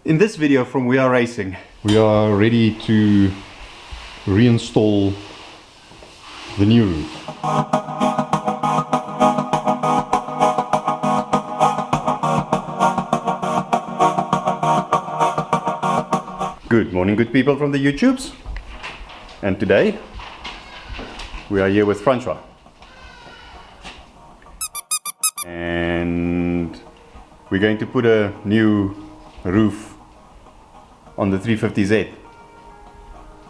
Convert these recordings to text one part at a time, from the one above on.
In this video from We Are Racing, we are ready to reinstall the new roof. Good morning, good people from the YouTubes. And today we are here with Francois. And we're going to put a new roof on the 350Z.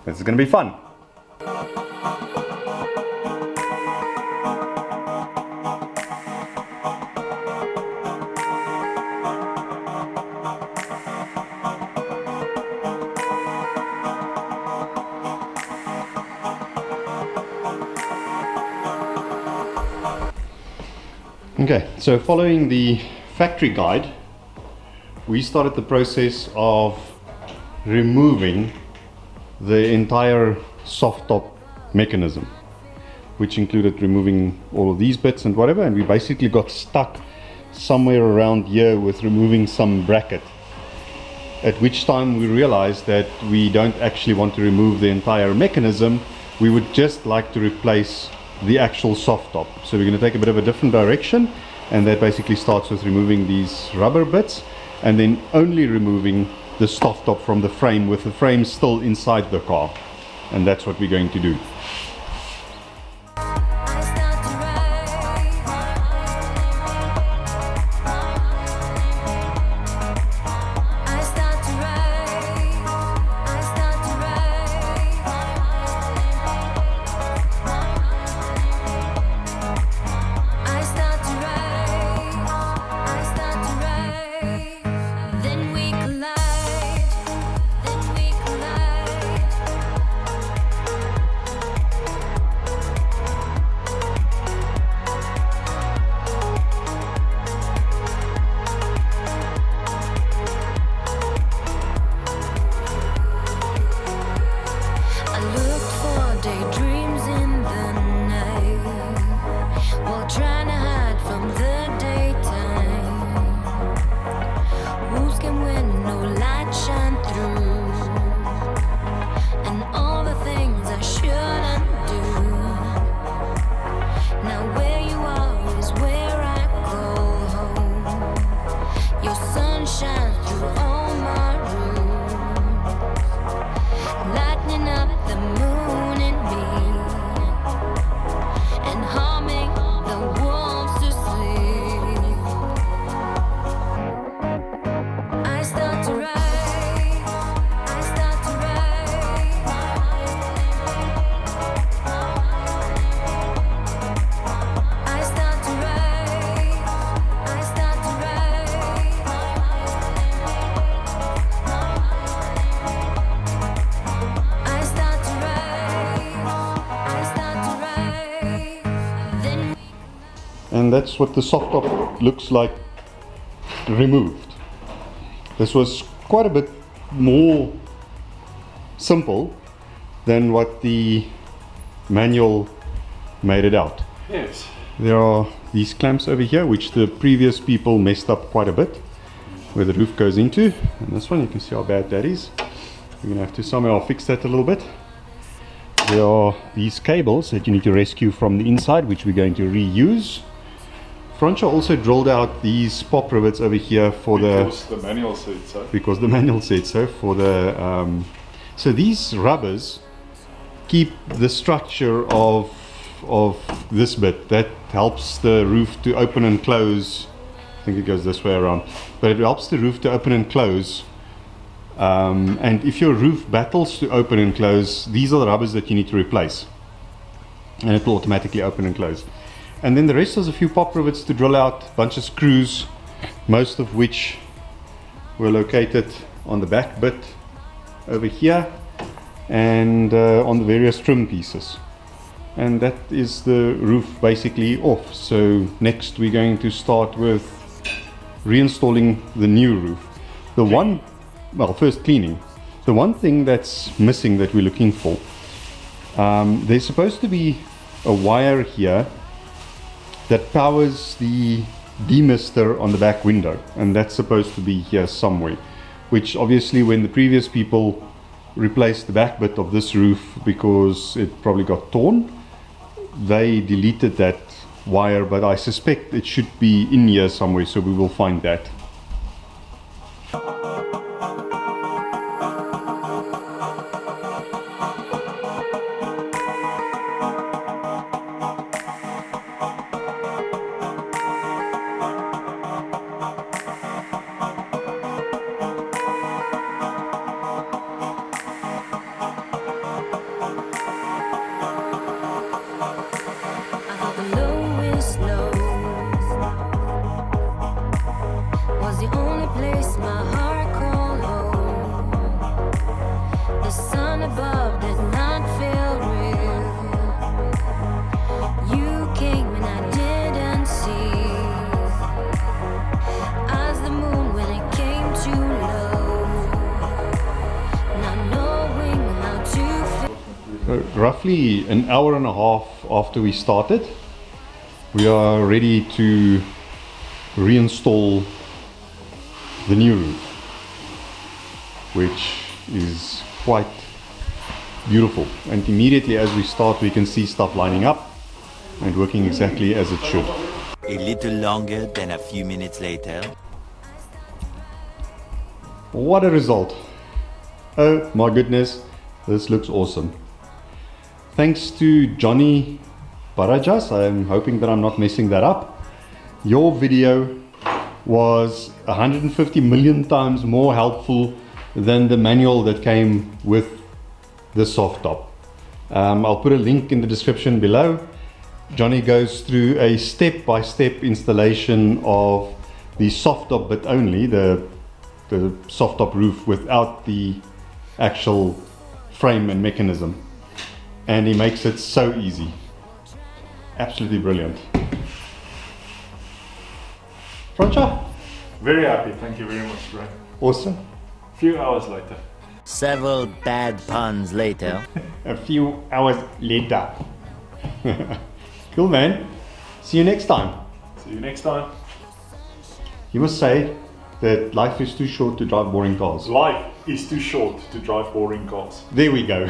This is going to be fun. Okay, so following the factory guide, we started the process of removing the entire soft top mechanism, which included removing all of these bits and whatever, and we basically got stuck somewhere around here with removing some bracket, at which time we realized that we don't actually want to remove the entire mechanism. We would just like to replace the actual soft top. So we're going to take a bit of a different direction, and that basically starts with removing these rubber bits and then only removing the soft top from the frame, with the frame still inside the car, and that's what we're going to do. And that's what the soft top looks like removed. This was quite a bit more simple than what the manual made it out. Yes. There are these clamps over here, which the previous people messed up quite a bit, where the roof goes into. And this one, you can see how bad that is. We're gonna have to somehow fix that a little bit. There are these cables that you need to rescue from the inside, which we're going to reuse. Francois also drilled out these pop rivets over here for because the manual said so. Because the manual said so. For the so these rubbers keep the structure of this bit. That helps the roof to open and close. I think it goes this way around, but it helps the roof to open and close. And if your roof battles to open and close, these are the rubbers that you need to replace, and it will automatically open and close. And then the rest is a few pop rivets to drill out, a bunch of screws, most of which were located on the back bit over here, and on the various trim pieces. And that is the roof basically off. So next we're going to start with reinstalling the new roof. First cleaning. The one thing that's missing that we're looking for, there's supposed to be a wire here that powers the demister on the back window, and that's supposed to be here somewhere. which obviously when the previous people replaced the back bit of this roof because it probably got torn, they deleted that wire, but I suspect it should be in here somewhere, so we will find that. Roughly an hour and a half after we started, we are ready to reinstall the new roof, which is quite beautiful. And immediately as we start, we can see stuff lining up and working exactly as it should. A little longer than a few minutes later. What a result! Oh my goodness, this looks awesome. Thanks to Johnny Barajas, I'm hoping that I'm not messing that up. Your video was 150 million times more helpful than the manual that came with the soft top. I'll put a link in the description below. Johnny goes through a step-by-step installation of the soft top, but only the soft top roof without the actual frame and mechanism. And he makes it so easy. Absolutely brilliant. Francha? Very happy, thank you very much, Brian. Awesome. A few hours later. Several bad puns later. A few hours later. Cool, man. See you next time. See you next time. You must say that life is too short to drive boring cars. Life is too short to drive boring cars. There we go.